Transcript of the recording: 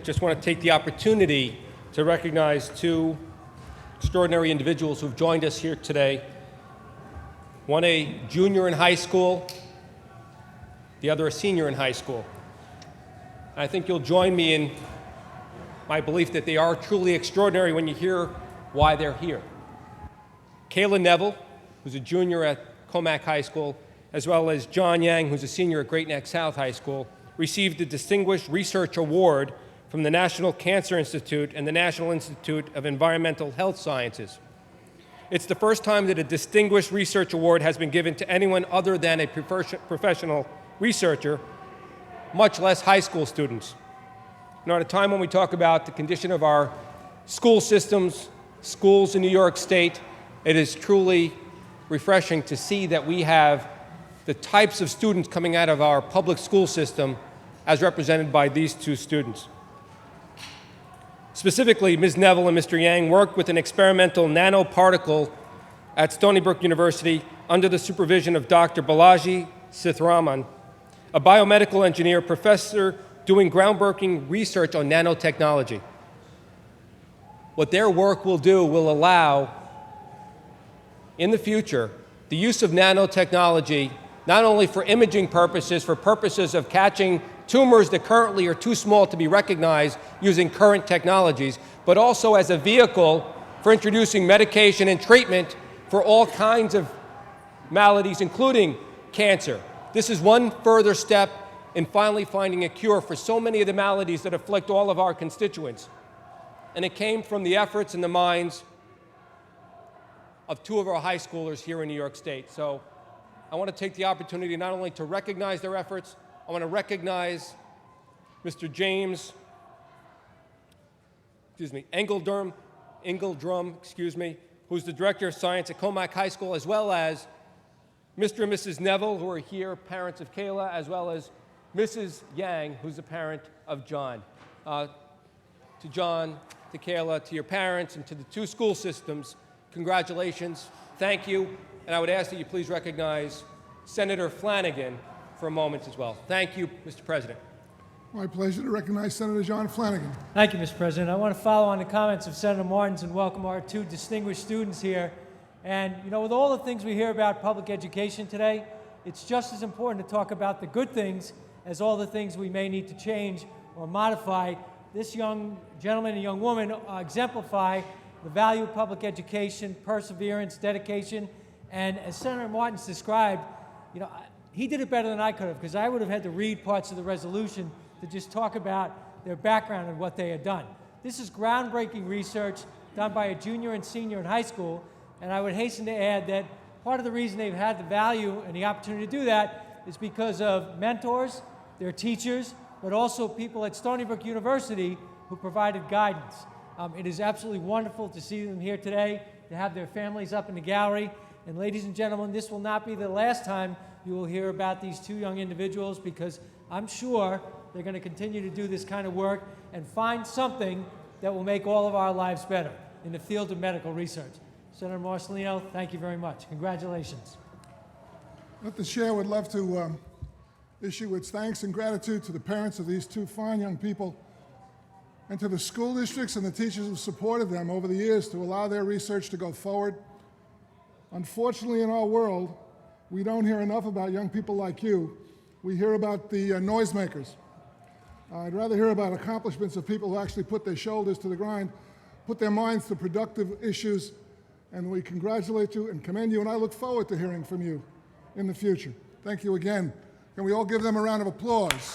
just want to take the opportunity to recognize two extraordinary individuals who've joined us here today. One a junior in high school, the other a senior in high school. I think you'll join me in my belief that they are truly extraordinary when you hear why they're here. Kayla Neville, who's a junior at Commack High School, as well as John Yang, who's a senior at Great Neck South High School, received the Distinguished Research Award from the National Cancer Institute and the National Institute of Environmental Health Sciences. It's the first time that a Distinguished Research Award has been given to anyone other than a professional researcher, much less high school students. At a time when we talk about the condition of our school systems, schools in New York State, it is truly refreshing to see that we have the types of students coming out of our public school system as represented by these two students. Specifically, Ms. Neville and Mr. Yang worked with an experimental nanoparticle at Stony Brook University under the supervision of Dr. Balaji Sitharaman, a biomedical engineer professor doing groundbreaking research on nanotechnology. What their work will do will allow, in the future, the use of nanotechnology not only for imaging purposes, for purposes of catching tumors that currently are too small to be recognized using current technologies, but also as a vehicle for introducing medication and treatment for all kinds of maladies, including cancer. This is one further step in finally finding a cure for so many of the maladies that afflict all of our constituents. And it came from the efforts and the minds of two of our high schoolers here in New York State. So I want to take the opportunity not only to recognize their efforts, I want to recognize Mr. James, Engeldrum, who's the Director of Science at Commack High School, as well as Mr. and Mrs. Neville, who are here, parents of Kayla, as well as Mrs. Yang, who's a parent of John. To John, to Kayla, to your parents, and to the two school systems, congratulations, thank you, and I would ask that you please recognize Senator Flanagan for a moment as well. Thank you, Mr. President. My pleasure to recognize Senator John Flanagan. Thank you, Mr. President. I want to follow on the comments of Senator Martins and welcome our two distinguished students here. And, with all the things we hear about public education today, it's just as important to talk about the good things as all the things we may need to change or modify. This young gentleman and young woman exemplify the value of public education, perseverance, dedication, and as Senator Martins described, he did it better than I could have, because I would have had to read parts of the resolution to just talk about their background and what they had done. This is groundbreaking research done by a junior and senior in high school, and I would hasten to add that part of the reason they've had the value and the opportunity to do that is because of mentors, their teachers, but also people at Stony Brook University who provided guidance. It is absolutely wonderful to see them here today, to have their families up in the gallery. And ladies and gentlemen, this will not be the last time you will hear about these two young individuals, because I'm sure they're going to continue to do this kind of work and find something that will make all of our lives better in the field of medical research. Senator Marcelino, thank you very much. Congratulations. The chair would love to issue its thanks and gratitude to the parents of these two fine young people and to the school districts and the teachers who supported them over the years to allow their research to go forward. Unfortunately, in our world, we don't hear enough about young people like you. We hear about the noisemakers. I'd rather hear about accomplishments of people who actually put their shoulders to the grind, put their minds to productive issues, and we congratulate you and commend you, and I look forward to hearing from you in the future. Thank you again. Can we all give them a round of applause?